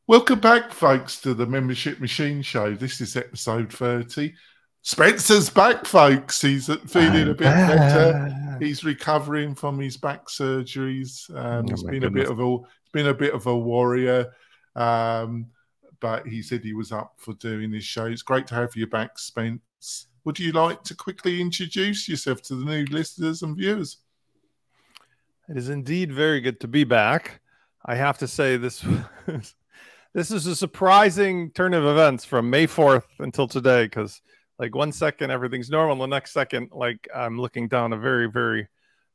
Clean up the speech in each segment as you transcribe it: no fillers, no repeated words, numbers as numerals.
Welcome back, folks, to the Membership Machine Show. This is episode 30. Spencer's back, folks. He's feeling a bit better. He's recovering from his back surgeries. He's been a bit of a warrior, but he said he was up for doing this show. It's great to have you back, Spence. Would you like to quickly introduce yourself to the new listeners and viewers? It is indeed very good to be back. I have to say this is a surprising turn of events from May 4th until today, because like 1 second everything's normal, the next second like I'm looking down a very, very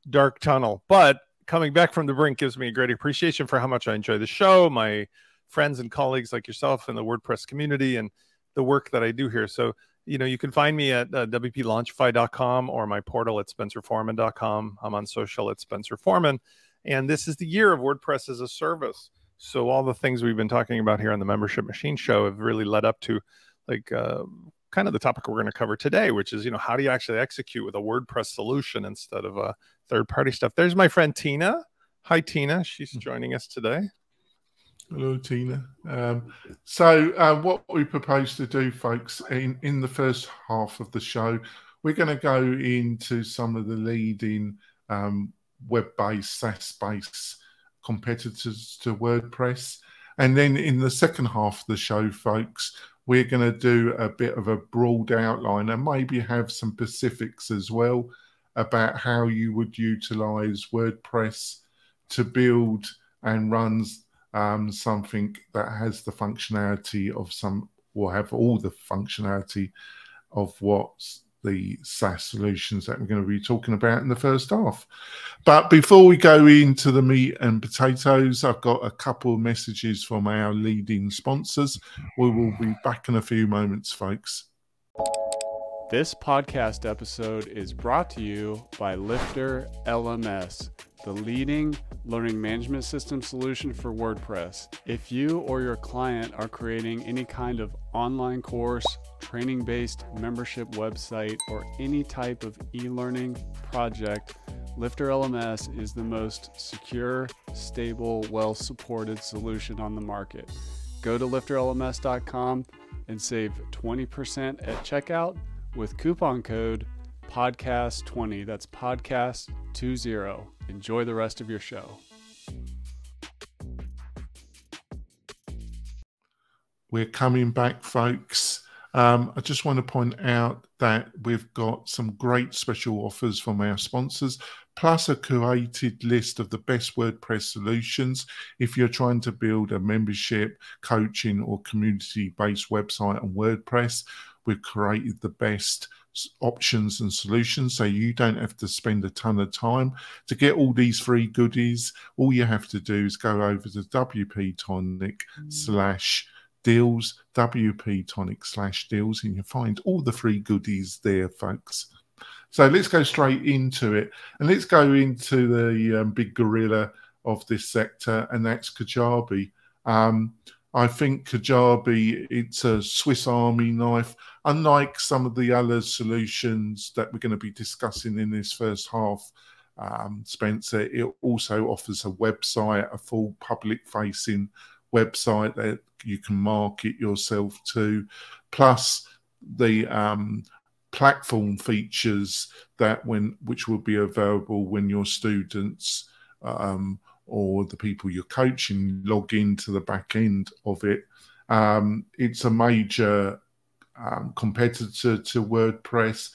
dark tunnel. But coming back from the brink gives me a great appreciation for how much I enjoy the show, my friends and colleagues like yourself in the WordPress community, and the work that I do here. So, you can find me at WP-Launchify.com or my portal at SpencerForeman.com. I'm on social at SpencerForeman. And this is the year of WordPress as a service. So all the things we've been talking about here on the Membership Machine Show have really led up to like kind of the topic we're going to cover today, which is, how do you actually execute with a WordPress solution instead of a third-party stuff? There's my friend Tina. Hi, Tina. She's joining us today. Hello, Tina. So what we propose to do, folks, in the first half of the show, we're going to go into some of the leading web-based, SaaS-based competitors to WordPress. And then in the second half of the show, folks, we're going to do a bit of a broad outline and maybe have some specifics as well about how you would utilize WordPress to build and run something that has the functionality of have all the functionality of what's the SaaS solutions that we're going to be talking about in the first half. But before we go into the meat and potatoes, I've got a couple of messages from our leading sponsors. We will be back in a few moments, folks. This podcast episode is brought to you by Lifter LMS, the leading learning management system solution for WordPress. If you or your client are creating any kind of online course, training-based membership website, or any type of e-learning project, Lifter LMS is the most secure, stable, well-supported solution on the market. Go to lifterlms.com and save 20% at checkout with coupon code podcast20. That's podcast20. Enjoy the rest of your show. We're coming back, folks. I just want to point out that we've got some great special offers from our sponsors, plus a curated list of the best WordPress solutions. If you're trying to build a membership, coaching, or community-based website on WordPress, we've created the best options and solutions, so you don't have to spend a ton of time to get all these free goodies. All you have to do is go over to WP-Tonic/deals, WP-Tonic/deals, and you find all the free goodies there, folks. So let's go straight into it, and let's go into the big gorilla of this sector, and that's Kajabi. I think Kajabi, it's a Swiss Army knife. Unlike some of the other solutions that we're going to be discussing in this first half, Spencer, it also offers a website, a full public-facing website that you can market yourself to, plus the platform features which will be available when your students or the people you're coaching log into the back end of it. It's a major competitor to WordPress,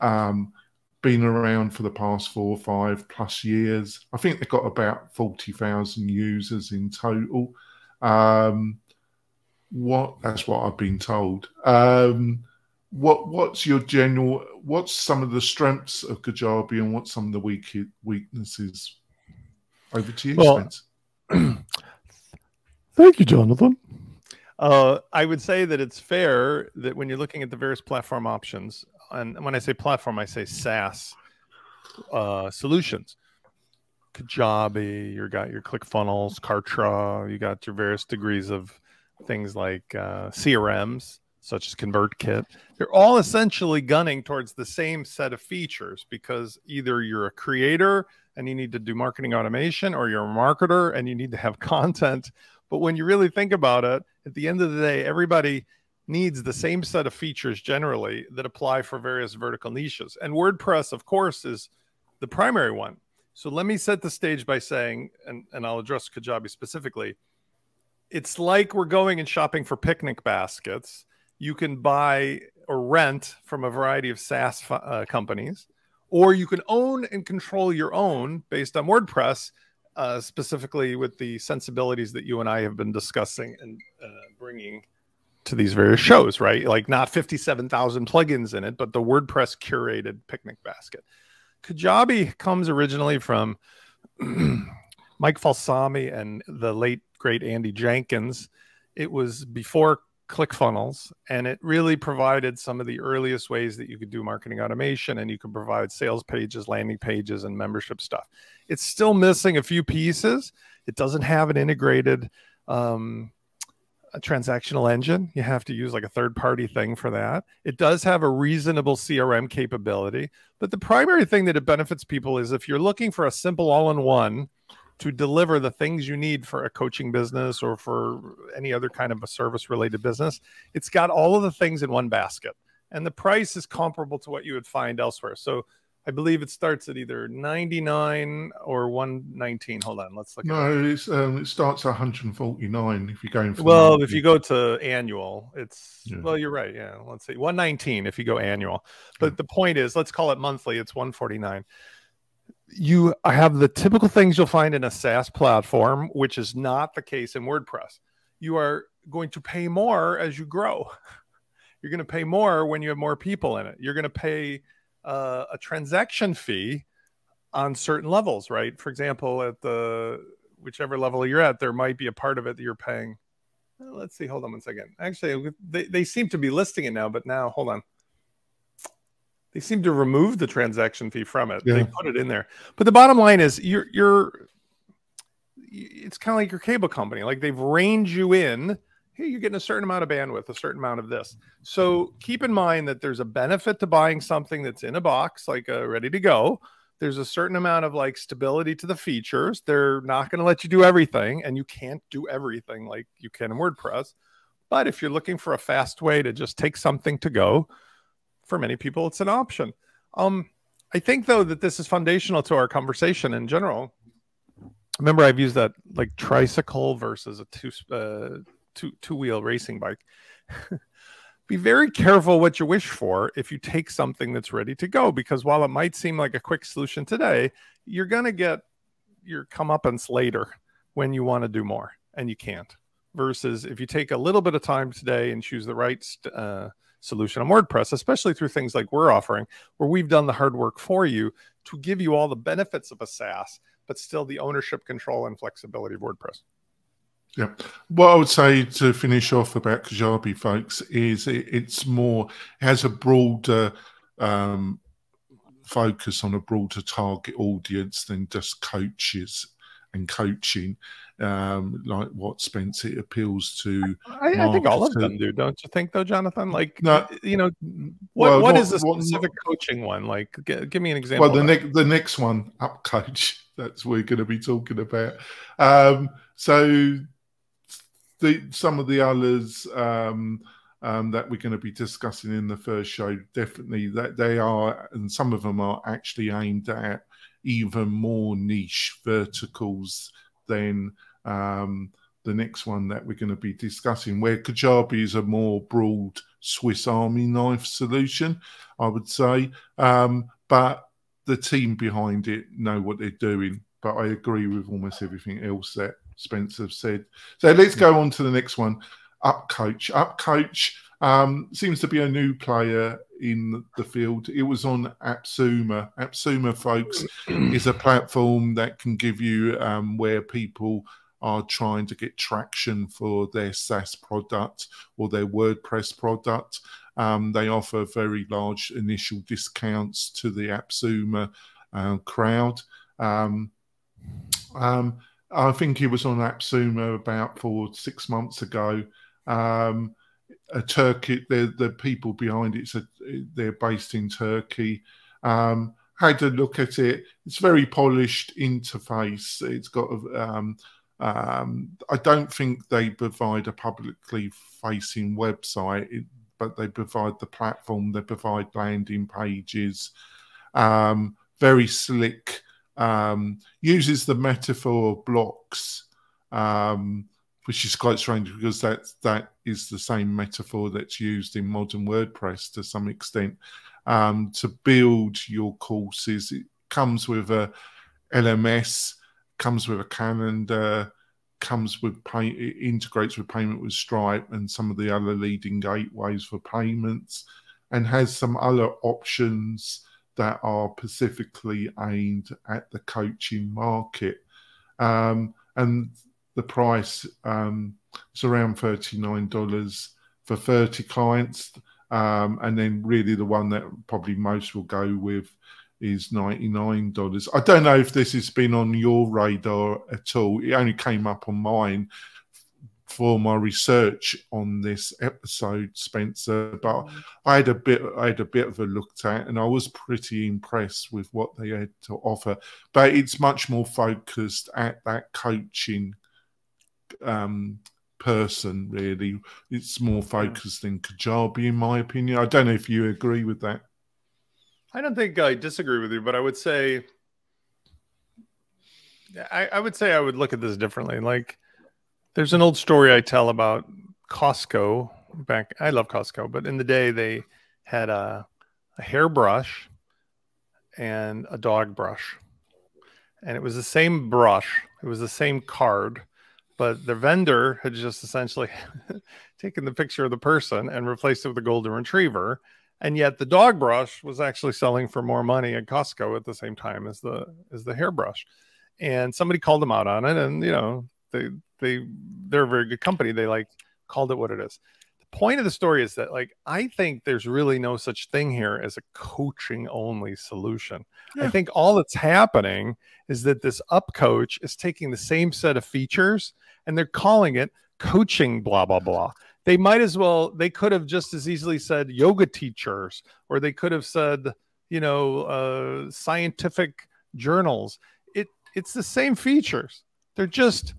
been around for the past 4 or 5+ years. I think they've got about 40,000 users in total. That's what I've been told. What's some of the strengths of Kajabi and what's some of the weaknesses? Over to you, Spence. Thank you, Jonathan. I would say that it's fair that when you're looking at the various platform options, and when I say platform, I say SaaS solutions. Kajabi, you got your ClickFunnels, Kartra, you got your various degrees of things like CRMs, such as ConvertKit. They're all essentially gunning towards the same set of features, because either you're a creator and you need to do marketing automation, or you're a marketer and you need to have content But when you really think about it, at the end of the day, everybody needs the same set of features generally that apply for various vertical niches. And WordPress, of course, is the primary one. So let me set the stage by saying, and I'll address Kajabi specifically, it's like we're going and shopping for picnic baskets. You can buy or rent from a variety of SaaS companies, or you can own and control your own based on WordPress, specifically with the sensibilities that you and I have been discussing and bringing to these various shows, right? Like not 57,000 plugins in it, but the WordPress curated picnic basket. Kajabi comes originally from Mike Falsami and the late great Andy Jenkins. It was before ClickFunnels, and it really provided some of the earliest ways that you could do marketing automation, and you could provide sales pages, landing pages, and membership stuff. It's still missing a few pieces. It doesn't have an integrated a transactional engine. You have to use like a third-party thing for that. It does have a reasonable CRM capability, but the primary thing that it benefits people is if you're looking for a simple all-in-one to deliver the things you need for a coaching business or for any other kind of a service-related business, it's got all of the things in one basket. And the price is comparable to what you would find elsewhere. So I believe it starts at either 99 or 119. Hold on, let's look at it. No, it starts at 149 if you're going for well, if you go to annual, it's well, you're right. Yeah, let's see, 119 if you go annual. But the point is, let's call it monthly. It's 149. You have the typical things you'll find in a SaaS platform, which is not the case in WordPress. You are going to pay more as you grow. You're going to pay more when you have more people in it. You're going to pay a transaction fee on certain levels, right? For example, at the whichever level you're at, there might be a part of it that you're paying. Let's see. Hold on one second. Actually, they seem to be listing it now, but now hold on. They seem to remove the transaction fee from it. Yeah. They put it in there. But the bottom line is it's kind of like your cable company. Like they've reined you in. Hey, you're getting a certain amount of bandwidth, a certain amount of this. So keep in mind that there's a benefit to buying something that's in a box, like ready to go. There's a certain amount of like stability to the features. They're not going to let you do everything, and you can't do everything like you can in WordPress. But if you're looking for a fast way to just take something to go, for many people, it's an option. I think, though, that this is foundational to our conversation in general. Remember, I've used that like tricycle versus a two-wheel racing bike. Be very careful what you wish for if you take something that's ready to go, because while it might seem like a quick solution today, you're going to get your comeuppance later when you want to do more, and you can't. Versus if you take a little bit of time today and choose the right solution on WordPress, especially through things like we're offering, where we've done the hard work for you to give you all the benefits of a SaaS, but still the ownership, control, and flexibility of WordPress. Yeah. What I would say to finish off about Kajabi, folks, is it has a broader focus on a broader target audience than just coaches and coaching, like what Spence, it appeals to. I think all of them do, don't you think, though, Jonathan? Like, no, you know, what is the specific coaching one? Like, give me an example. Well, the next one, Up Coach, that's what we're going to be talking about. So some of the others that we're going to be discussing in the first show, definitely that they are, and some of them are actually aimed at even more niche verticals than the next one that we're going to be discussing, where Kajabi is a more broad Swiss Army knife solution, I would say. But the team behind it know what they're doing. But I agree with almost everything else that Spencer said. So let's go on to the next one. Up Coach. Up Coach seems to be a new player in the field. It was on AppSumo. AppSumo, folks, is a platform that can give you where people are trying to get traction for their SaaS product or their WordPress product. They offer very large initial discounts to the AppSumo crowd. I think it was on AppSumo about 4 to 6 months ago. Turkey, the people behind it, so they're based in Turkey. Had a look at it. It's very polished interface. It's got I don't think they provide a publicly facing website, but they provide the platform, they provide landing pages, very slick, uses the metaphor of blocks, which is quite strange because that is the same metaphor that's used in modern WordPress to some extent, to build your courses. It comes with a LMS, comes with a calendar, comes with it integrates with payment with Stripe and some of the other leading gateways for payments, and has some other options that are specifically aimed at the coaching market. And the price is around $39 for 30 clients. And then really the one that probably most will go with is $99. I don't know if this has been on your radar at all. It only came up on mine for my research on this episode, Spencer, but I had a bit of a look at, and I was pretty impressed with what they had to offer. But it's much more focused at that coaching person, really. It's more focused than Kajabi, in my opinion. I don't know if you agree with that. I don't think I disagree with you, but I would say I would look at this differently. Like, there's an old story I tell about Costco. I love Costco, but in the day they had a hairbrush and a dog brush, and it was the same brush, it was the same card, but the vendor had just essentially taken the picture of the person and replaced it with a golden retriever. And yet the dog brush was actually selling for more money at Costco at the same time as the hairbrush. And somebody called them out on it. And, you know, they're a very good company. They like called it what it is. The point of the story is that, like, I think there's really no such thing here as a coaching only solution. Yeah. I think all that's happening is that this up coach is taking the same set of features and they're calling it coaching, blah, blah, blah. They might as well, they could have just as easily said yoga teachers, or they could have said, you know, scientific journals. It's the same features. They're just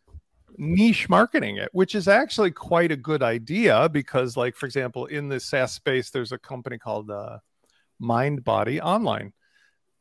niche marketing it, which is actually quite a good idea because, like, for example, in the SaaS space, there's a company called Mind Body Online.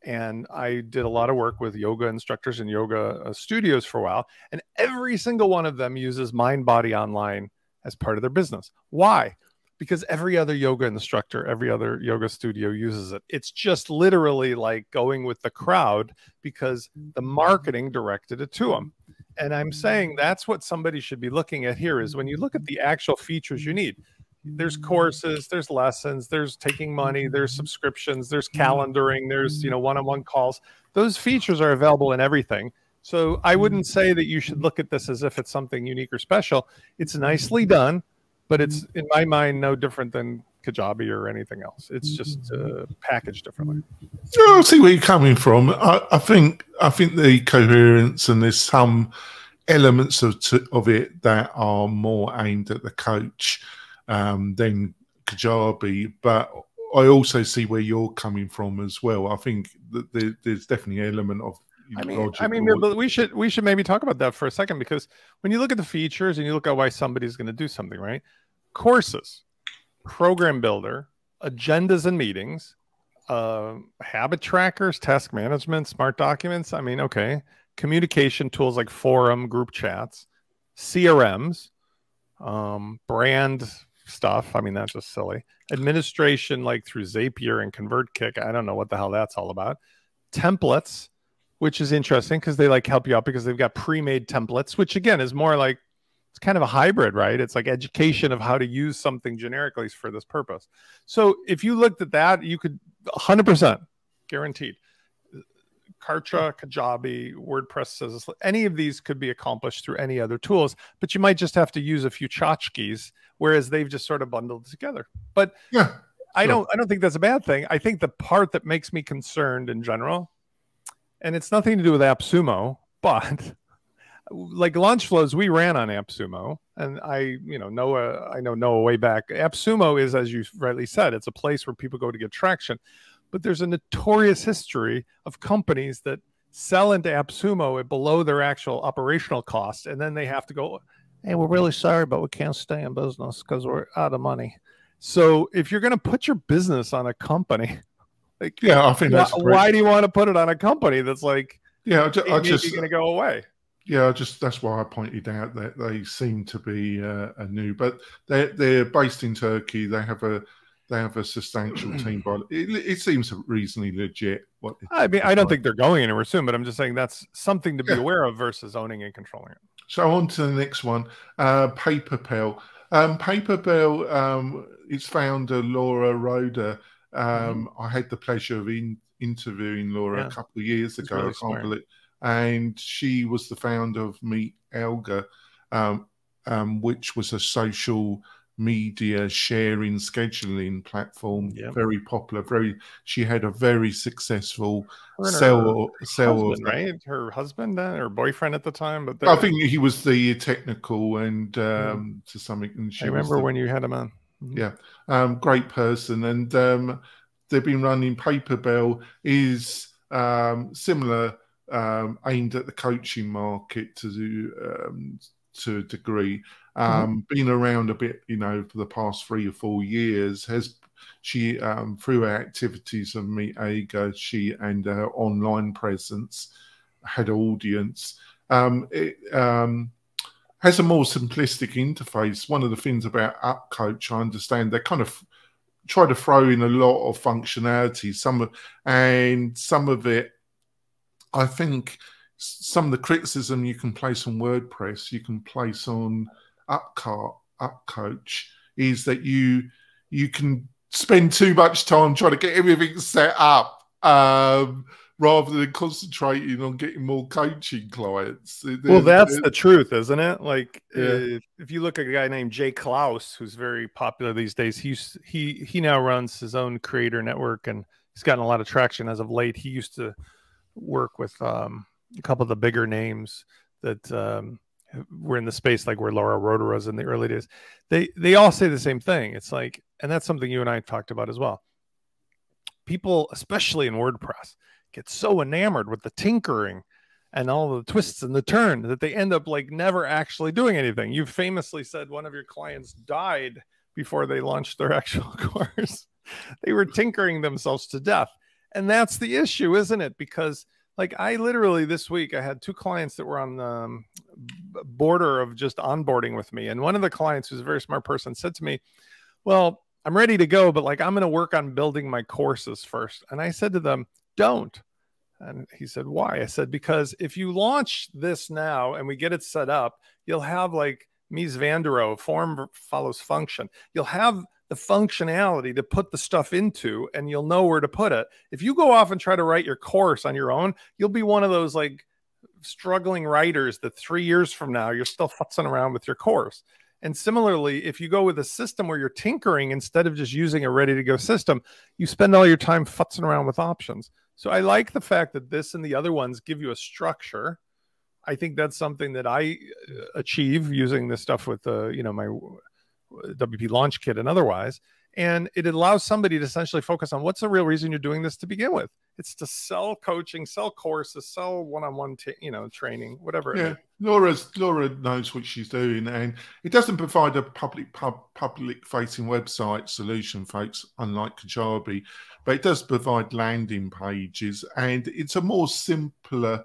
And I did a lot of work with yoga instructors and yoga studios for a while. And every single one of them uses Mind Body Online as part of their business. Why? Because every other yoga instructor, every other yoga studio uses it. It's just literally like going with the crowd because the marketing directed it to them. And I'm saying that's what somebody should be looking at here is when you look at the actual features you need. There's courses, there's lessons, there's taking money, there's subscriptions, there's calendaring, there's, you know, one-on-one calls. Those features are available in everything. So I wouldn't say that you should look at this as if it's something unique or special. It's nicely done, but it's, in my mind, no different than Kajabi or anything else. It's just packaged differently. I see where you're coming from. I think the coherence, and there's some elements of it that are more aimed at the coach than Kajabi, but I also see where you're coming from as well. I think that there's definitely an element of but we should maybe talk about that for a second, because when you look at the features and you look at why somebody's going to do something, right? Courses, program builder, agendas and meetings, habit trackers, task management, smart documents. I mean, okay, communication tools like forum, group chats, CRMs, brand stuff. I mean, that's just silly. Administration, like through Zapier and ConvertKick. I don't know what the hell that's all about. Templates, which is interesting because they like help you out because they've got pre-made templates, which again is more like, it's kind of a hybrid, right? It's like education of how to use something generically for this purpose. So if you looked at that, you could 100% guaranteed. Kartra, Kajabi, WordPress says any of these could be accomplished through any other tools, but you might just have to use a few tchotchkes, whereas they've just sort of bundled together. But yeah, I don't think that's a bad thing. I think the part that makes me concerned in general, and it's nothing to do with AppSumo, but like launch flows, we ran on AppSumo, and I know Noah way back. AppSumo is, as you rightly said, it's a place where people go to get traction. But there's a notorious history of companies that sell into AppSumo at below their actual operational costs, and then they have to go, hey, we're really sorry, but we can't stay in business because we're out of money. So if you're going to put your business on a company, like, yeah, I think why do you want to put it on a company that's like, yeah, I just just going to go away? Yeah, that's why I pointed out that they seem to be a new, but they're based in Turkey. They have a substantial team, but it seems reasonably legit. I mean, I don't think they're going anywhere soon, but I'm just saying that's something to be aware of versus owning and controlling it. So on to the next one, PaperPal. PaperPal, its founder Laura Roeder. I had the pleasure of interviewing Laura a couple of years ago. Really I can't believe. And she was the founder of Meet Elga, which was a social media sharing scheduling platform, very popular. She had a very successful husband, right? Her husband or boyfriend at the time, but I think he was the technical and to some extent. I remember when you had him on. Yeah, great person, and they've been running. PaperPal is similar. Aimed at the coaching market to a degree. Been around a bit, for the past 3 or 4 years. She through her activities of Meet Aga, she and her online presence had audience. It has a more simplistic interface. One of the things about UpCoach, I understand, they kind of try to throw in a lot of functionality. Some of it, I think some of the criticism you can place on WordPress, you can place on UpCoach, is that you can spend too much time trying to get everything set up rather than concentrating on getting more coaching clients. Well, that's the truth, isn't it? Like, if you look at a guy named Jay Klaus, who's very popular these days, he now runs his own creator network, and he's gotten a lot of traction as of late. He used to work with a couple of the bigger names that were in the space, like where Laura Roeder was in the early days. They all say the same thing. It's like, and that's something you and I talked about as well. People, especially in WordPress, get so enamored with the tinkering and all the twists and the turn that they end up like never actually doing anything. You famously said one of your clients died before they launched their actual course. They were tinkering themselves to death. And that's the issue, isn't it? Because like I literally this week, I had 2 clients that were on the border of just onboarding with me. And one of the clients, who's a very smart person, said to me, well, I'm ready to go, but like I'm going to work on building my courses first. And I said to them, don't. And he said, why? I said, because if you launch this now and we get it set up, you'll have like Mies van der Rohe, form follows function. You'll have the functionality to put the stuff into, and you'll know where to put it. If you go off and try to write your course on your own, you'll be one of those like struggling writers that 3 years from now, you're still futzing around with your course. And similarly, if you go with a system where you're tinkering instead of just using a ready to go system, you spend all your time futzing around with options. So I like the fact that this and the other ones give you a structure. I think that's something that I achieve using this stuff with my WP launch kit and otherwise. And it allows somebody to essentially focus on what's the real reason you're doing this to begin with. It's to sell coaching, sell courses, sell one-on-one, training, whatever. Yeah, Laura knows what she's doing, and it doesn't provide a public-facing website solution, folks, unlike Kajabi, but it does provide landing pages, and it's a more simpler.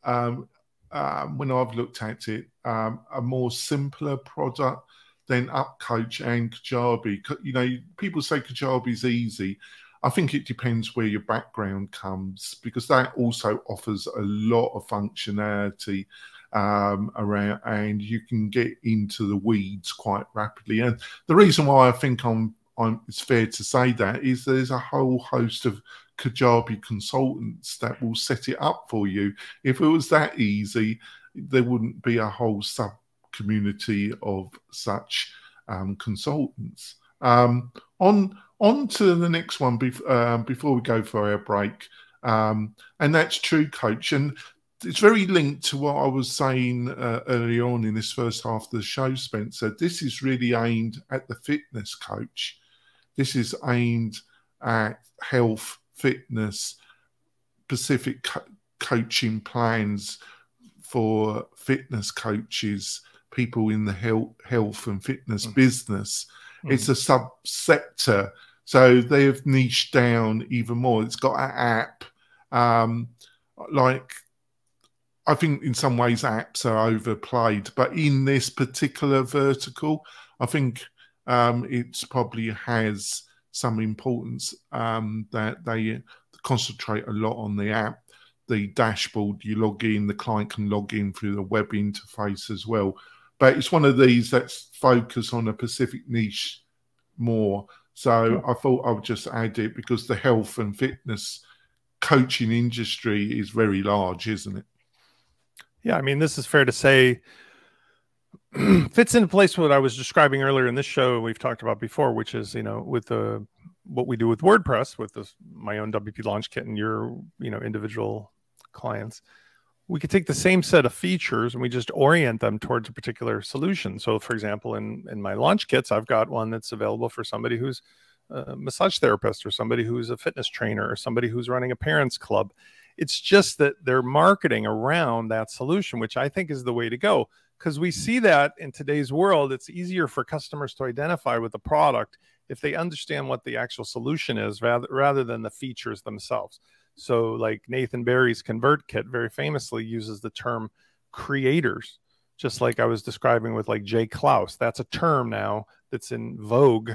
When I've looked at it, a more simpler product than UpCoach and Kajabi. People say Kajabi's easy. I think it depends where your background comes, because that also offers a lot of functionality around, and you can get into the weeds quite rapidly. And the reason why I think it's fair to say that is there's a whole host of Kajabi consultants that will set it up for you. If it was that easy, there wouldn't be a whole sub-community of such consultants. On to the next one before we go for our break, and that's TrueCoach. And it's very linked to what I was saying earlier on in this first half of the show, Spencer. This is really aimed at the fitness coach. This is aimed at health, fitness, specific coaching plans for fitness coaches, people in the health and fitness business. It's a subsector, so they have niched down even more. It's got an app. Like, I think in some ways apps are overplayed, but in this particular vertical, I think it probably has some importance that they concentrate a lot on the app. The dashboard, you log in, the client can log in through the web interface as well. But it's one of these that's focused on a specific niche more. So I thought I would just add it because the health and fitness coaching industry is very large, isn't it? Yeah, I mean, this is fair to say fits into place with what I was describing earlier in this show we've talked about before, which is, you know, with what we do with WordPress, with my own WP launch kit and your, you know, individual clients. We could take the same set of features and we just orient them towards a particular solution. So, for example, in my launch kits, I've got one that's available for somebody who's a massage therapist, or somebody who's a fitness trainer, or somebody who's running a parents club. It's just that they're marketing around that solution, which I think is the way to go, because we see that in today's world. It's easier for customers to identify with the product if they understand what the actual solution is rather than the features themselves. So like Nathan Barry's Convert Kit very famously uses the term creators, just like I was describing with like Jay Klaus. That's a term now that's in vogue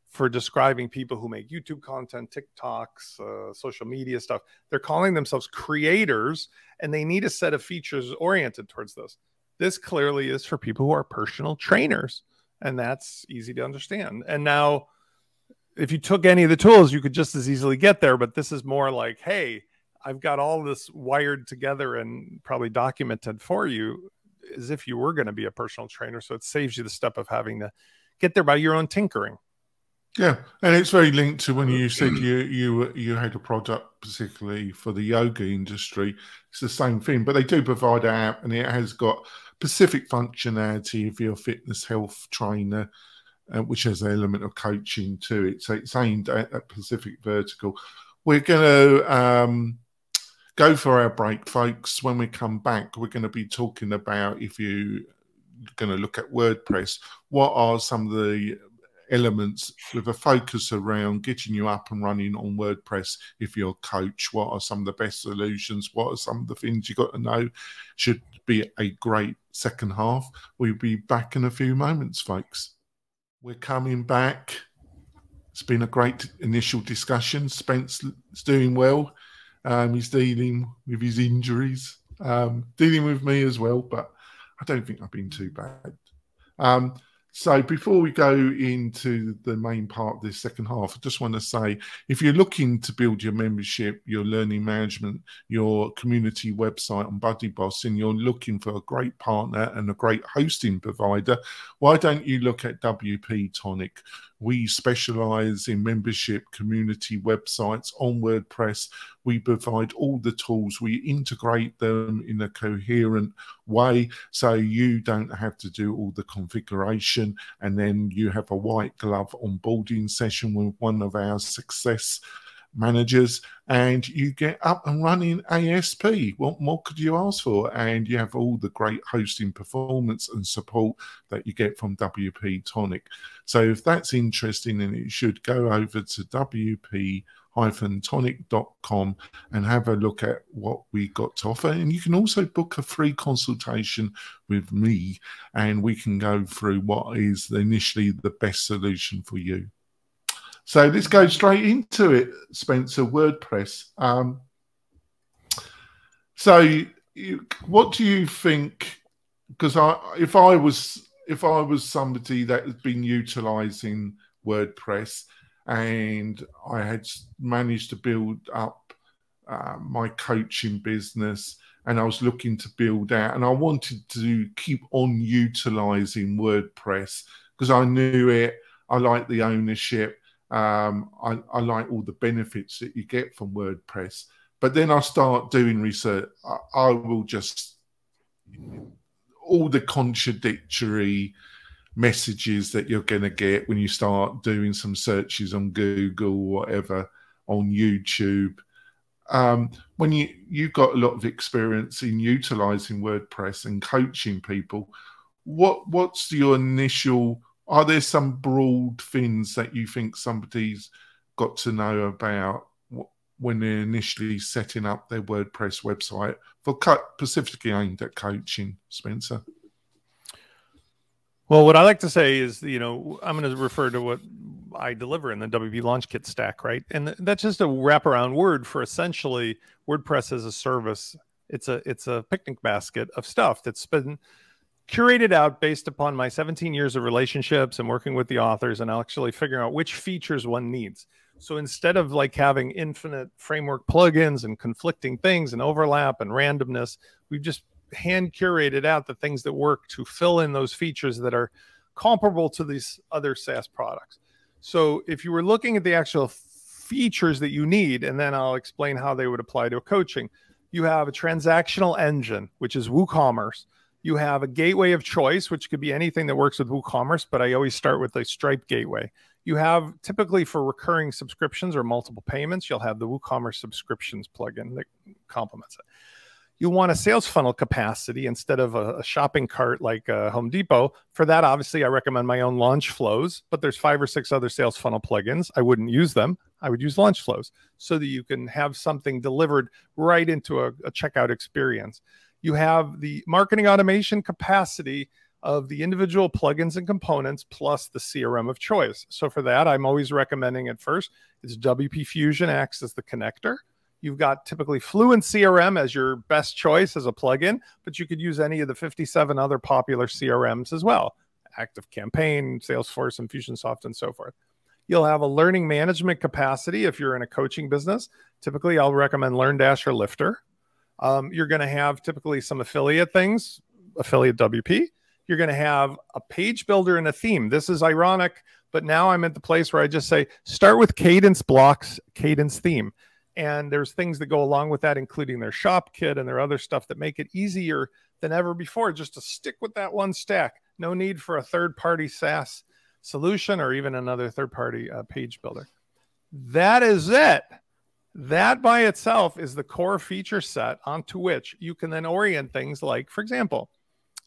for describing people who make YouTube content, TikToks, social media stuff. They're calling themselves creators, and they need a set of features oriented towards this. This clearly is for people who are personal trainers, and that's easy to understand. And now, if you took any of the tools, you could just as easily get there, but this is more like, hey, I've got all this wired together and probably documented for you as if you were going to be a personal trainer. So it saves you the step of having to get there by your own tinkering. Yeah, and it's very linked to when you said you had a product particularly for the yoga industry. It's the same thing, but they do provide an app, and it has got specific functionality if you're a fitness health trainer, which has an element of coaching to it. So it's aimed at that specific vertical. We're going to go for our break, folks. When we come back, we're going to be talking about, if you're going to look at WordPress, what are some of the elements with a focus around getting you up and running on WordPress if you're a coach. What are some of the best solutions? What are some of the things you got to know? Should be a great second half. We'll be back in a few moments, folks. We're coming back. It's been a great initial discussion. Spence is doing well. He's dealing with his injuries, dealing with me as well, but I don't think I've been too bad. So before we go into the main part of this second half, I just want to say, if you're looking to build your membership, your learning management, your community website on BuddyBoss, and you're looking for a great partner and a great hosting provider, why don't you look at WP-Tonic? We specialize in membership community websites on WordPress. We provide all the tools. We integrate them in a coherent way so you don't have to do all the configuration, and then you have a white glove onboarding session with one of our success managers and you get up and running ASP. What more could you ask for? And you have all the great hosting performance and support that you get from WP-Tonic. So if that's interesting, then you should go over to WP-Tonic.com and have a look at what we got to offer. And you can also book a free consultation with me, and we can go through what is initially the best solution for you. So let's go straight into it, Spencer. WordPress. What do you think? Because if I was somebody that has been utilizing WordPress and I had managed to build up my coaching business, and I was looking to build out, and I wanted to keep on utilizing WordPress because I knew it, I like the ownership. I like all the benefits that you get from WordPress, but then I start doing research. I will just, all the contradictory messages that you're going to get when you start doing some searches on Google or whatever, on YouTube. when you've got a lot of experience in utilizing WordPress and coaching people, what's your initial? Are there some broad things that you think somebody's got to know about when they're initially setting up their WordPress website for specifically aimed at coaching, Spencer? Well, what I like to say is, I'm going to refer to what I deliver in the WP Launch Kit stack, right? And that's just a wraparound word for essentially WordPress as a service. It's a picnic basket of stuff that's been curated out based upon my 17 years of relationships and working with the authors and actually figuring out which features one needs. So instead of like having infinite framework plugins and conflicting things and overlap and randomness, we've just hand curated out the things that work to fill in those features that are comparable to these other SaaS products. So if you were looking at the actual features that you need, and then I'll explain how they would apply to a coaching, you have a transactional engine, which is WooCommerce. You have a gateway of choice, which could be anything that works with WooCommerce, but I always start with a Stripe gateway. You have typically for recurring subscriptions or multiple payments, you'll have the WooCommerce subscriptions plugin that complements it. You want a sales funnel capacity instead of a shopping cart like Home Depot. For that, obviously, I recommend my own launch flows, but there's 5 or 6 other sales funnel plugins. I wouldn't use them. I would use launch flows so that you can have something delivered right into a checkout experience. You have the marketing automation capacity of the individual plugins and components plus the CRM of choice. So for that, I'm always recommending at first, it's WP Fusion acts as the connector. You've got typically Fluent CRM as your best choice as a plugin, but you could use any of the 57 other popular CRMs as well. ActiveCampaign, Salesforce, Infusionsoft, and so forth. You'll have a learning management capacity if you're in a coaching business. Typically, I'll recommend LearnDash or Lifter. You're going to have typically some affiliate things, affiliate WP. You're going to have a page builder and a theme. This is ironic, but now I'm at the place where I just say, start with Cadence blocks, Cadence theme. And there's things that go along with that, including their shop kit and their other stuff that make it easier than ever before just to stick with that one stack. No need for a third-party SaaS solution or even another third-party page builder. That is it. That by itself is the core feature set onto which you can then orient things like, for example,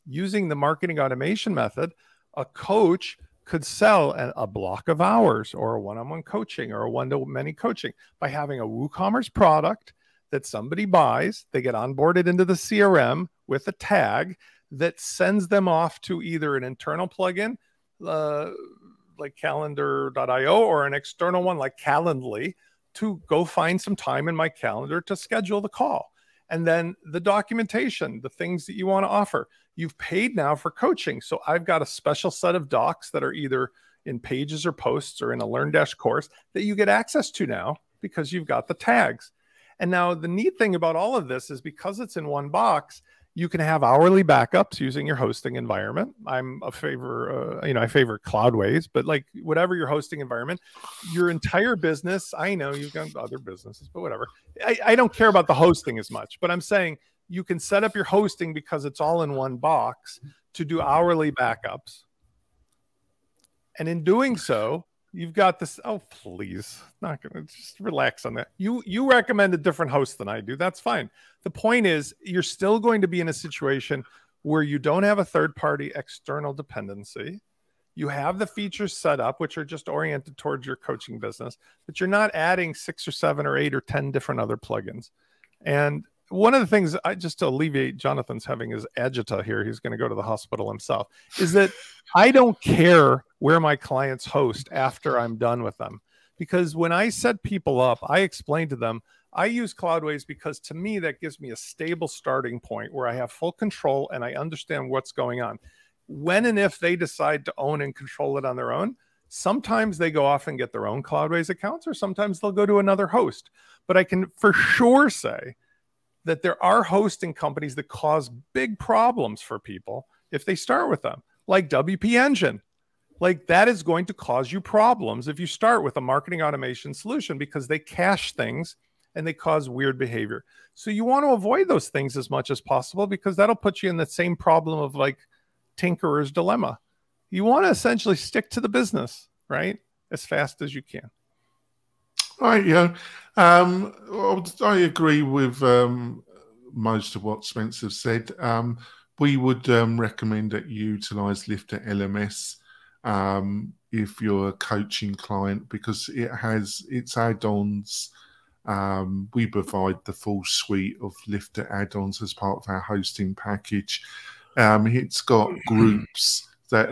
using the marketing automation method, a coach could sell a block of hours or a one-on-one coaching or a one-to-many coaching by having a WooCommerce product that somebody buys. They get onboarded into the CRM with a tag that sends them off to either an internal plugin like calendar.io or an external one like Calendly to go find some time in my calendar to schedule the call. And then the documentation, the things that you want to offer. You've paid now for coaching. So I've got a special set of docs that are either in pages or posts or in a LearnDash course that you get access to now because you've got the tags. And now the neat thing about all of this is because it's in one box, you can have hourly backups using your hosting environment. I'm a favor, I favor Cloudways, but like whatever your hosting environment, your entire business, I know you've got other businesses, but whatever. I don't care about the hosting as much, but I'm saying you can set up your hosting because it's all in one box to do hourly backups. And in doing so, you've got this. Oh, please, not gonna just relax on that. You recommend a different host than I do. That's fine. The point is, you're still going to be in a situation where you don't have a third-party external dependency. You have the features set up, which are just oriented towards your coaching business, but you're not adding 6 or 7 or 8 or 10 different other plugins. And one of the things, just to alleviate Jonathan's having his agita here, he's going to go to the hospital himself, is that I don't care where my clients host after I'm done with them. Because when I set people up, I explain to them, I use Cloudways because to me, that gives me a stable starting point where I have full control and I understand what's going on. When and if they decide to own and control it on their own, sometimes they go off and get their own Cloudways accounts, or sometimes they'll go to another host. But I can for sure say that there are hosting companies that cause big problems for people if they start with them, like WP Engine. Like that is going to cause you problems if you start with a marketing automation solution because they cache things and they cause weird behavior. So you want to avoid those things as much as possible because that'll put you in the same problem of like tinkerer's dilemma. You want to essentially stick to the business, right? As fast as you can. Right, yeah. I agree with most of what Spencer said. We would recommend that you utilize Lifter LMS if you're a coaching client, because it has its add-ons. We provide the full suite of Lifter add-ons as part of our hosting package. It's got groups that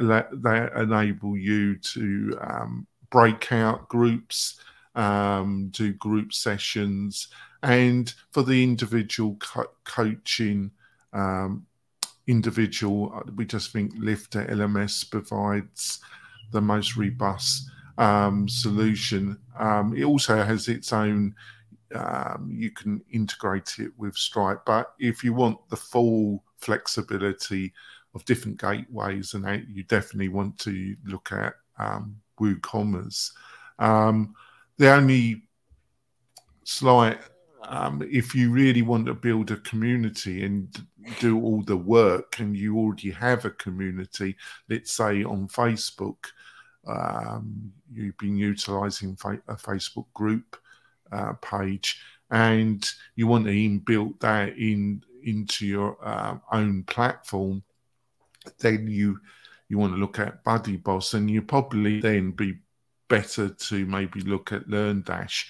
enable you to breakout groups, do group sessions, and for the individual coaching individual, we just think Lifter LMS provides the most robust solution. It also has its own, you can integrate it with Stripe, but if you want the full flexibility of different gateways, and that, you definitely want to look at WooCommerce. The only slight, if you really want to build a community and do all the work, and you already have a community, let's say on Facebook, you've been utilizing a Facebook group page, and you want to inbuild that into your own platform, then you want to look at BuddyBoss, and you probably then be better to maybe look at LearnDash,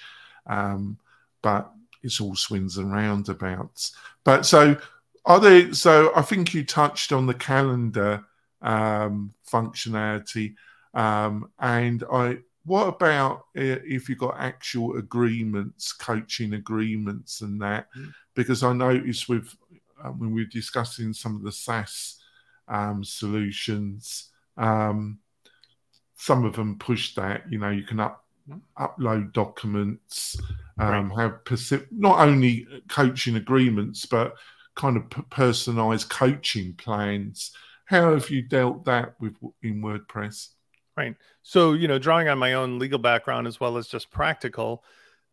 but it's all swings and roundabouts. But so I think you touched on the calendar functionality, and what about if you've got actual agreements, coaching agreements and that? Because I noticed with when we were discussing some of the SaaS solutions, some of them push that, you can upload documents, have not only coaching agreements, but kind of personalized coaching plans. How have you dealt that in WordPress? Right. So, drawing on my own legal background as well as just practical,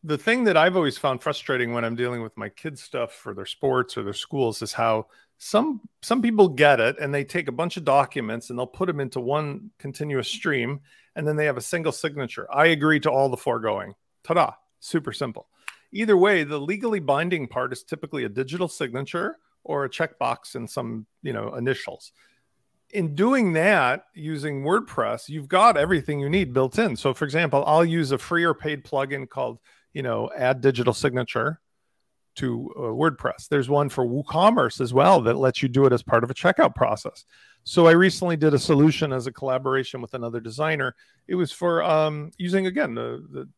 the thing that I've always found frustrating when I'm dealing with my kids' stuff for their sports or their schools is how some people get it and they take a bunch of documents and they'll put them into one continuous stream, and then they have a single signature. I agree to all the foregoing. Ta-da. Super simple. Either way, the legally binding part is typically a digital signature or a checkbox and some, initials. In doing that, using WordPress, you've got everything you need built in. So for example, I'll use a free or paid plugin called, Add Digital Signature to WordPress. There's one for WooCommerce as well that lets you do it as part of a checkout process. So I recently did a solution as a collaboration with another designer. It was for using, again, the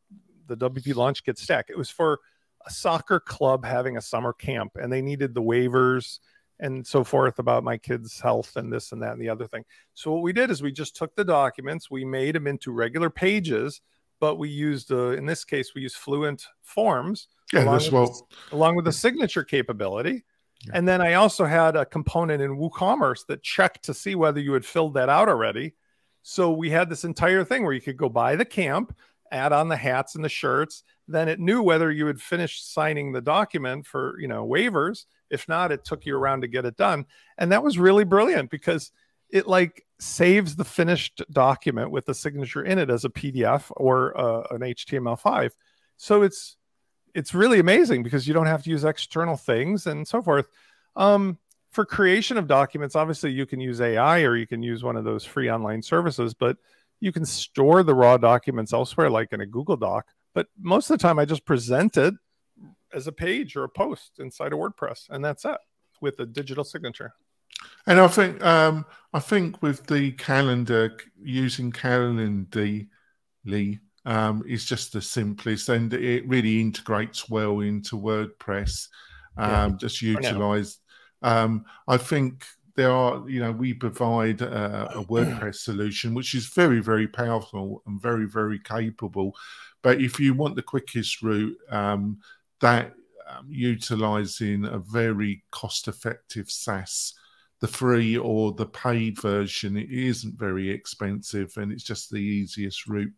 WP Launch Kit stack. It was for a soccer club having a summer camp, and they needed the waivers and so forth about my kids' health and this and that and the other thing. So what we did is we just took the documents, we made them into regular pages, but we used, in this case, we used Fluent Forms along with the signature capability. Yeah. And then I also had a component in WooCommerce that checked to see whether you had filled that out already. So we had this entire thing where you could go buy the camp, add on the hats and the shirts. Then it knew whether you had finished signing the document for, waivers. If not, it took you around to get it done. And that was really brilliant because it saves the finished document with the signature in it as a PDF or an HTML5. So it's really amazing because you don't have to use external things and so forth. For creation of documents, obviously you can use AI or you can use one of those free online services, but you can store the raw documents elsewhere, like in a Google Doc. But most of the time I just present it as a page or a post inside of WordPress, and that's it with a digital signature. And I think with the calendar, using Calendly is just the simplest, and it really integrates well into WordPress. Just utilize. I think there are, we provide a WordPress solution which is very, very powerful and very, very capable. But if you want the quickest route, utilizing a very cost-effective SaaS, the free or the paid version, it isn't very expensive, and it's just the easiest route,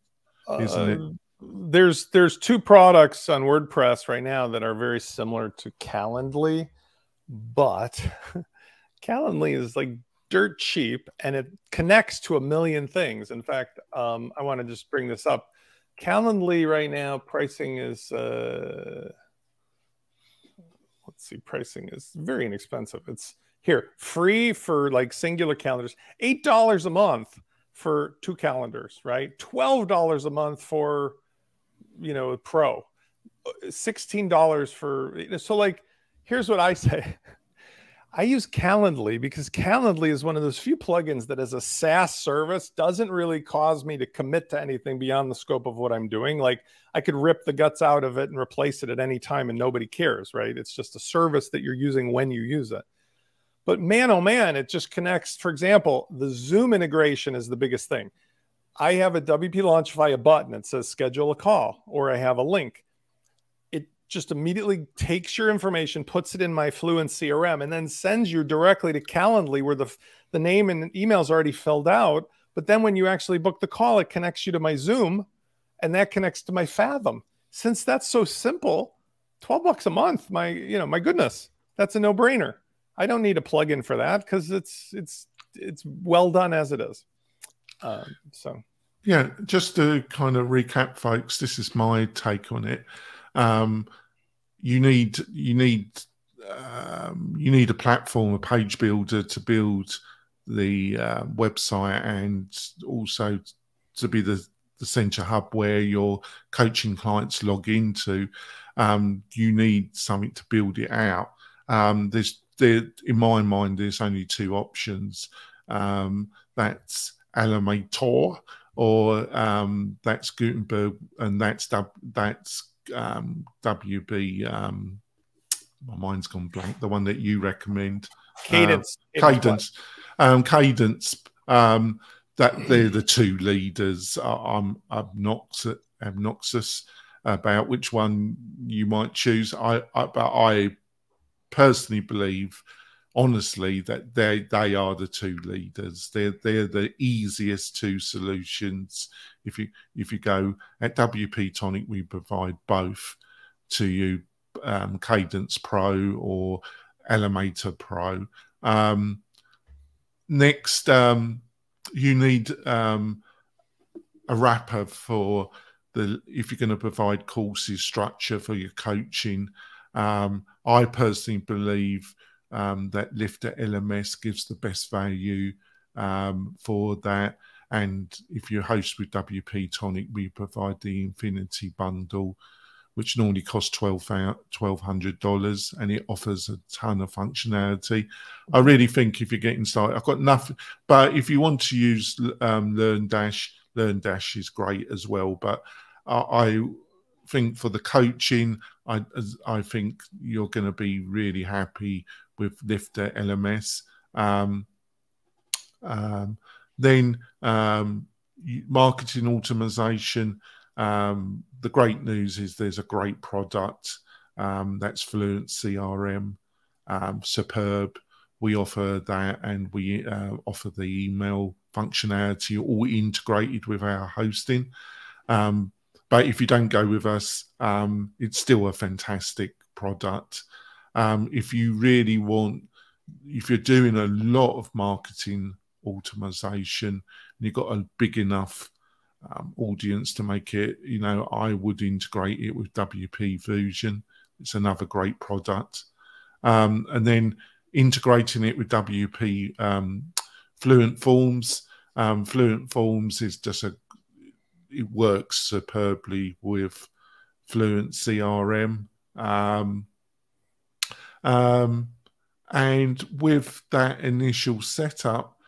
isn't it? There's two products on WordPress right now that are very similar to Calendly, but Calendly is dirt cheap and it connects to a million things. In fact, I want to just bring this up. Calendly right now, pricing is, let's see, pricing is very inexpensive. It's here, free for like singular calendars, $8 a month for 2 calendars, right? $12 a month for, you know, Pro, $16 for, so like, here's what I say. I use Calendly because Calendly is one of those few plugins that as a SaaS service doesn't really cause me to commit to anything beyond the scope of what I'm doing. Like I could rip the guts out of it and replace it at any time and nobody cares, right? It's just a service that you're using when you use it. But man, oh man, it just connects. For example, the Zoom integration is the biggest thing. I have a WP Launchify, a button that says schedule a call, or I have a link. Just immediately takes your information, puts it in my Fluent CRM, and then sends you directly to Calendly where the name and email is already filled out. But then when you actually book the call, it connects you to my Zoom, and that connects to my Fathom. Since that's so simple, $12 a month, my goodness, that's a no-brainer. I don't need a plugin for that because it's well done as it is. So yeah, just to kind of recap, folks, this is my take on it. You need a platform, a page builder to build the website, and also to be the center hub where your coaching clients log into. You need something to build it out. In my mind, there's only 2 options. That's Elementor, or that's Gutenberg, and that's WB. My mind's gone blank. The one that you recommend, Cadence. Cadence. That they're the 2 leaders. I'm obnoxious about which one you might choose. But I personally believe, honestly, that they are the 2 leaders. They're the easiest 2 solutions. If you go at WP-Tonic, we provide both to you, Cadence Pro or Elementor Pro. Next, you need a wrapper for if you're going to provide courses, structure for your coaching. I personally believe that Lifter LMS gives the best value for that. And if you host with WP-Tonic, we provide the Infinity Bundle, which normally costs $1,200, and it offers a ton of functionality. I really think if you're getting started, I've got nothing. But if you want to use LearnDash is great as well. But I think for the coaching, I think you're going to be really happy with Lifter LMS. Then marketing automation. The great news is there's a great product that's Fluent CRM, superb. We offer that, and we offer the email functionality all integrated with our hosting. But if you don't go with us, it's still a fantastic product. If you really want, if you're doing a lot of marketing automation and you've got a big enough audience to make it, I would integrate it with WP Fusion. It's another great product. And then integrating it with WP Fluent Forms. Fluent Forms is just it works superbly with Fluent CRM. And with that initial setup,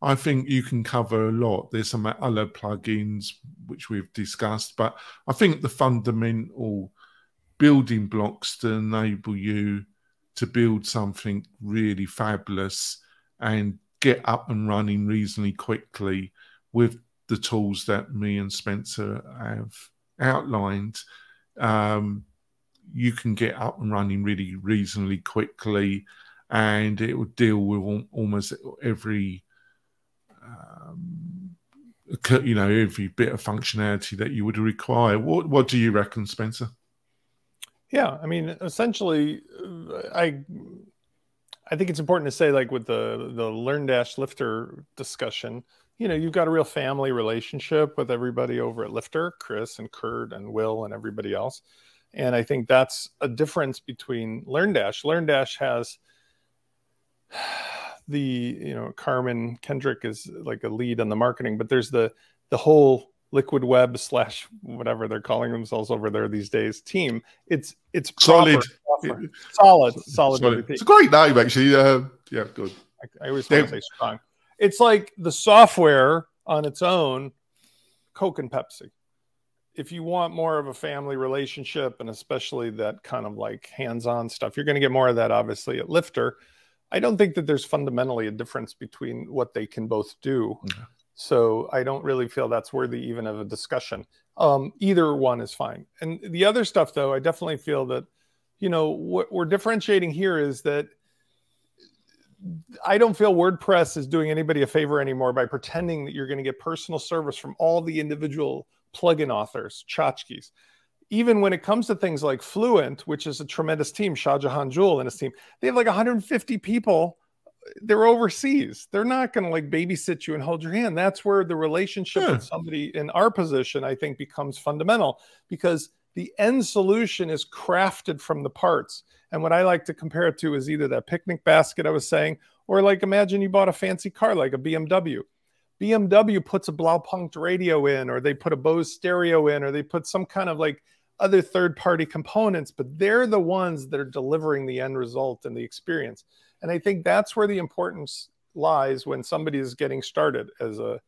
I think you can cover a lot. There's some other plugins which we've discussed, but I think the fundamental building blocks to enable you to build something really fabulous and get up and running reasonably quickly with the tools that me and Spencer have outlined, you can get up and running really reasonably quickly, and it will deal with almost every every bit of functionality that you would require. What do you reckon, Spencer? Yeah, I mean, essentially, I think it's important to say, like with the LearnDash Lifter discussion, you know, you've got a real family relationship with everybody over at Lifter, Chris and Kurt and Will and everybody else. And I think that's a difference between LearnDash. LearnDash has the, you know, Carmen Kendrick is like a lead on the marketing, but there's the whole liquid web / whatever they're calling themselves over there these days team. It's solid WP. It's a great name, actually. Yeah, good. I always want to say strong. It's like the software on its own, Coke and Pepsi. If you want more of a family relationship, and especially that kind of like hands-on stuff, you're going to get more of that obviously at Lifter. I don't think that there's fundamentally a difference between what they can both do. Mm-hmm. So I don't really feel that's worthy even of a discussion. Either one is fine. And the other stuff, though, I definitely feel that, you know, what we're differentiating here is that I don't feel WordPress is doing anybody a favor anymore by pretending that you're going to get personal service from all the individual plugin authors, tchotchkes. Even when it comes to things like Fluent, which is a tremendous team, Shah Jahan Jewel and his team, they have like 150 people. They're overseas. They're not going to like babysit you and hold your hand. That's where the relationship with somebody in our position, I think, becomes fundamental, because the end solution is crafted from the parts. And what I like to compare it to is either that picnic basket I was saying, or like imagine you bought a fancy car like a BMW. BMW puts a Blaupunkt radio in, or they put a Bose stereo in, or they put some kind of like other third-party components, but they're the ones that are delivering the end result and the experience. And I think that's where the importance lies when somebody is getting started as a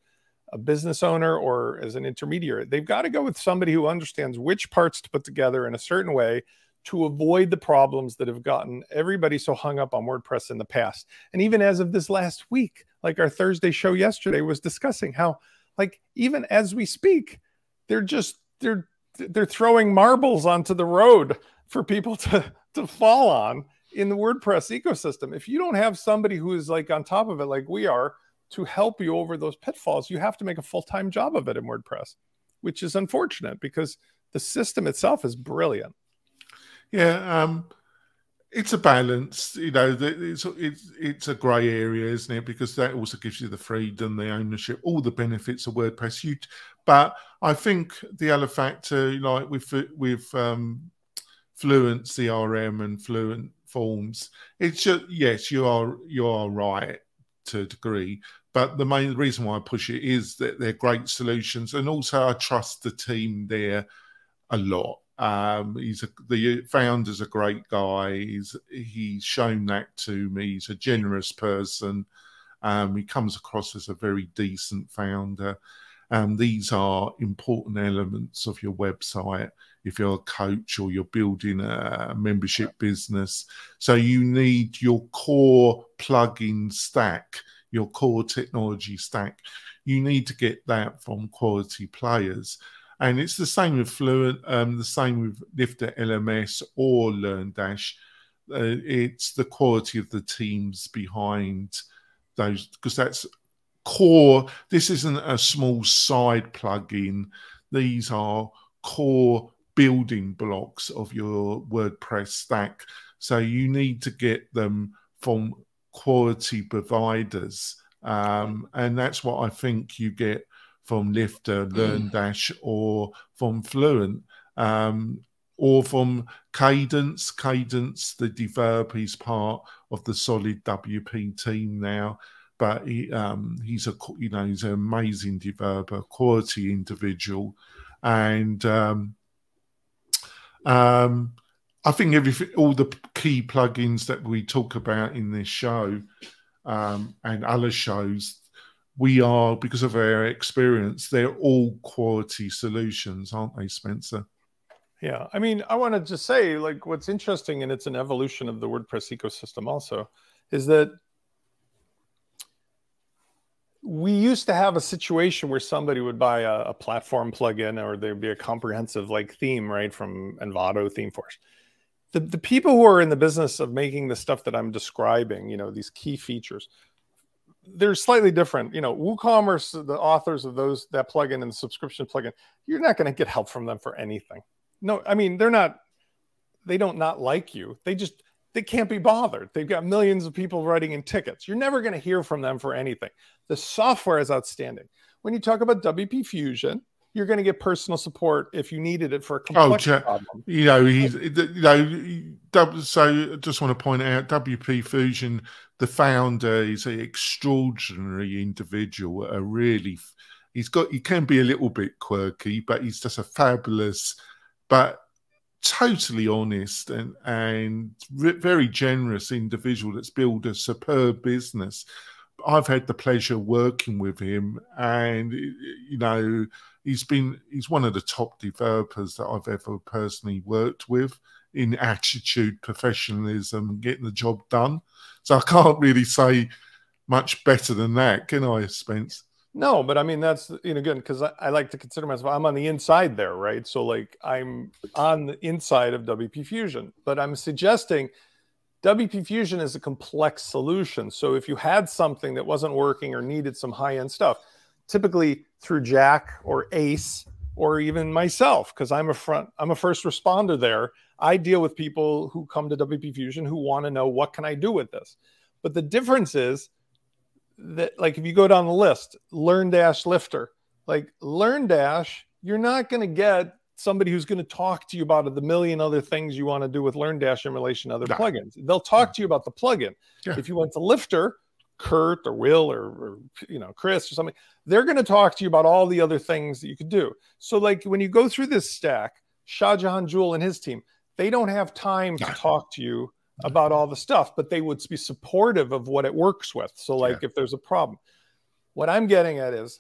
business owner or as an intermediary. They've got to go with somebody who understands which parts to put together in a certain way to avoid the problems that have gotten everybody so hung up on WordPress in the past. And even as of this last week, like our Thursday show yesterday was discussing how, like, even as we speak, they're throwing marbles onto the road for people to fall on in the WordPress ecosystem. If you don't have somebody who is like on top of it, like we are, to help you over those pitfalls, you have to make a full-time job of it in WordPress, which is unfortunate because the system itself is brilliant. Yeah, it's a balance. You know, it's a grey area, isn't it? Because that also gives you the freedom, the ownership, all the benefits of WordPress. But I think the other factor, like with Fluent CRM and Fluent Forms, it's just, yes, you are right to a degree. But the main reason why I push it is that they're great solutions, and also I trust the team there a lot. The founder's a great guy. He's shown that to me. He's a generous person. He comes across as a very decent founder. These are important elements of your website if you're a coach or you're building a membership business. So you need your core plugin stack, your core technology stack. You need to get that from quality players. And it's the same with Fluent, the same with Lifter LMS or LearnDash. It's the quality of the teams behind those, because that's core. This isn't a small side plugin. These are core building blocks of your WordPress stack. So you need to get them from quality providers. And that's what I think you get from Lifter, LearnDash, or from Fluent, or from Cadence. Cadence, the developer, is part of the solid WP team now, but he's an amazing developer, quality individual, and I think all the key plugins that we talk about in this show and other shows, we are, because of our experience, they're all quality solutions, aren't they, Spencer? Yeah, I mean, I want to just say, like, what's interesting, and it's an evolution of the WordPress ecosystem also, is that we used to have a situation where somebody would buy a platform plugin, or there'd be a comprehensive like theme, right, from Envato, ThemeForce. The people who are in the business of making the stuff that I'm describing, these key features, they're slightly different. WooCommerce, the authors of that plugin and the subscription plugin, you're not going to get help from them for anything. No, I mean, they don't not like you. They they can't be bothered. They've got millions of people writing in tickets. You're never going to hear from them for anything. The software is outstanding. When you talk about WP Fusion, you're going to get personal support if you needed it for a complex problem. You know, so I just want to point out, WP Fusion, the founder is an extraordinary individual. He can be a little bit quirky, but he's just a fabulous, but totally honest and very generous individual that's built a superb business. I've had the pleasure working with him, and you know, he's one of the top developers that I've ever personally worked with in attitude, professionalism, and getting the job done. So I can't really say much better than that, can I, Spence? No, but I mean, that's, you know, again, because I like to consider myself, I'm on the inside there, right? So like I'm on the inside of WP Fusion, but I'm suggesting WP Fusion is a complex solution. So if you had something that wasn't working or needed some high-end stuff, typically through Jack or Ace or even myself, because I'm a first responder there, I deal with people who come to WP Fusion who want to know, what can I do with this? But the difference is that, like, if you go down the list, LearnDash Lifter, like LearnDash, you're not going to get somebody who's going to talk to you about the million other things you want to do with LearnDash in relation to other plugins. They'll talk to you about the plugin. Yeah. If you went to Lifter, Kurt or Will or you know, Chris or something, they're going to talk to you about all the other things that you could do. So like when you go through this stack, Shah Jahan Jewel and his team, they don't have time to talk to you about all the stuff, but they would be supportive of what it works with. So like if there's a problem, what I'm getting at is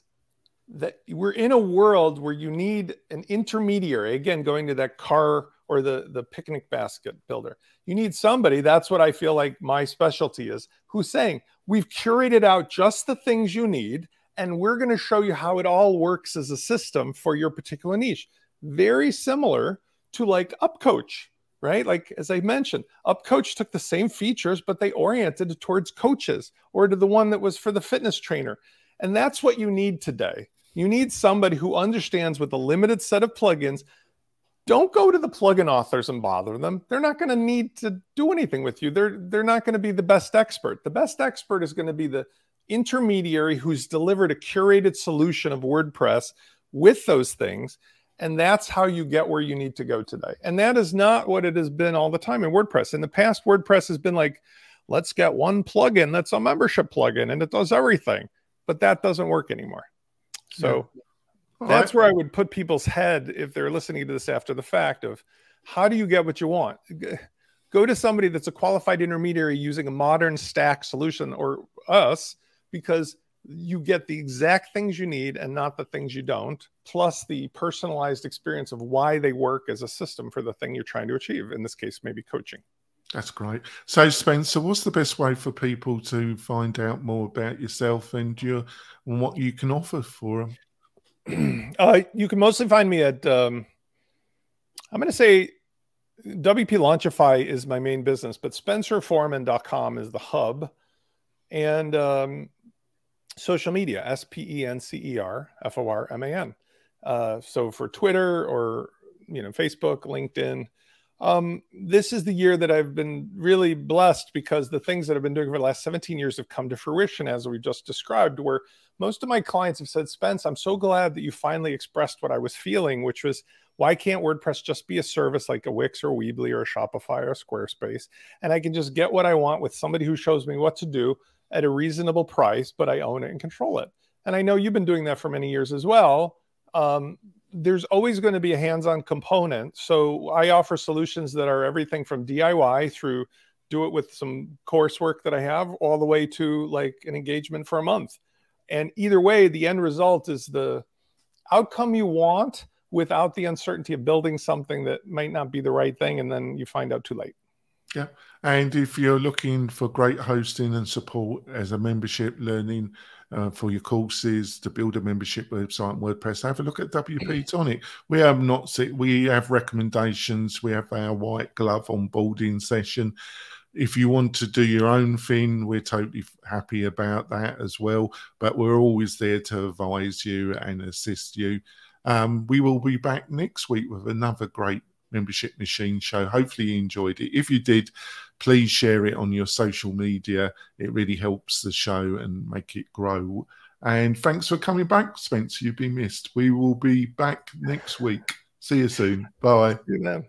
that we're in a world where you need an intermediary, again, going to that car or the picnic basket builder. You need somebody, that's what I feel like my specialty is, who's saying, we've curated out just the things you need, and we're going to show you how it all works as a system for your particular niche. Very similar to like UpCoach, right? Like, as I mentioned, UpCoach took the same features, but they oriented it towards coaches or to the one that was for the fitness trainer. And that's what you need today. You need somebody who understands with a limited set of plugins. Don't go to the plugin authors and bother them. They're not going to need to do anything with you. They're not going to be the best expert. The best expert is going to be the intermediary who's delivered a curated solution of WordPress with those things. And that's how you get where you need to go today. And that is not what it has been all the time in WordPress. In the past, WordPress has been like, let's get one plugin that's a membership plugin and it does everything. But that doesn't work anymore. So that's where I would put people's head if they're listening to this after the fact of, how do you get what you want? Go to somebody that's a qualified intermediary using a modern stack solution, or us, because you get the exact things you need and not the things you don't, plus the personalized experience of why they work as a system for the thing you're trying to achieve. In this case, maybe coaching. That's great. So, Spencer, what's the best way for people to find out more about yourself and what you can offer for them? You can mostly find me at, I'm going to say WP Launchify is my main business, but spencerforman.com is the hub. And social media, SpencerForman. So for Twitter or, you know, Facebook, LinkedIn. This is the year that I've been really blessed because the things that I've been doing for the last 17 years have come to fruition, as we just described, where most of my clients have said, Spence, I'm so glad that you finally expressed what I was feeling, which was, why can't WordPress just be a service like a Wix or Weebly or a Shopify or a Squarespace? And I can just get what I want with somebody who shows me what to do at a reasonable price, but I own it and control it. And I know you've been doing that for many years as well. There's always going to be a hands-on component. So I offer solutions that are everything from DIY through do it with some coursework that I have, all the way to like an engagement for a month. And either way, the end result is the outcome you want without the uncertainty of building something that might not be the right thing. And then you find out too late. Yeah. And if you're looking for great hosting and support as a membership learning for your courses to build a membership website on WordPress, have a look at WP-Tonic. We have recommendations. We have our white glove onboarding session. If you want to do your own thing, we're totally happy about that as well. But we're always there to advise you and assist you. We will be back next week with another great Membership Machine show. Hopefully you enjoyed it. If you did, Please share it on your social media. It really helps the show and make it grow. And thanks for coming back, Spencer. You've been missed. We will be back next week. See you soon. Bye. See you, man.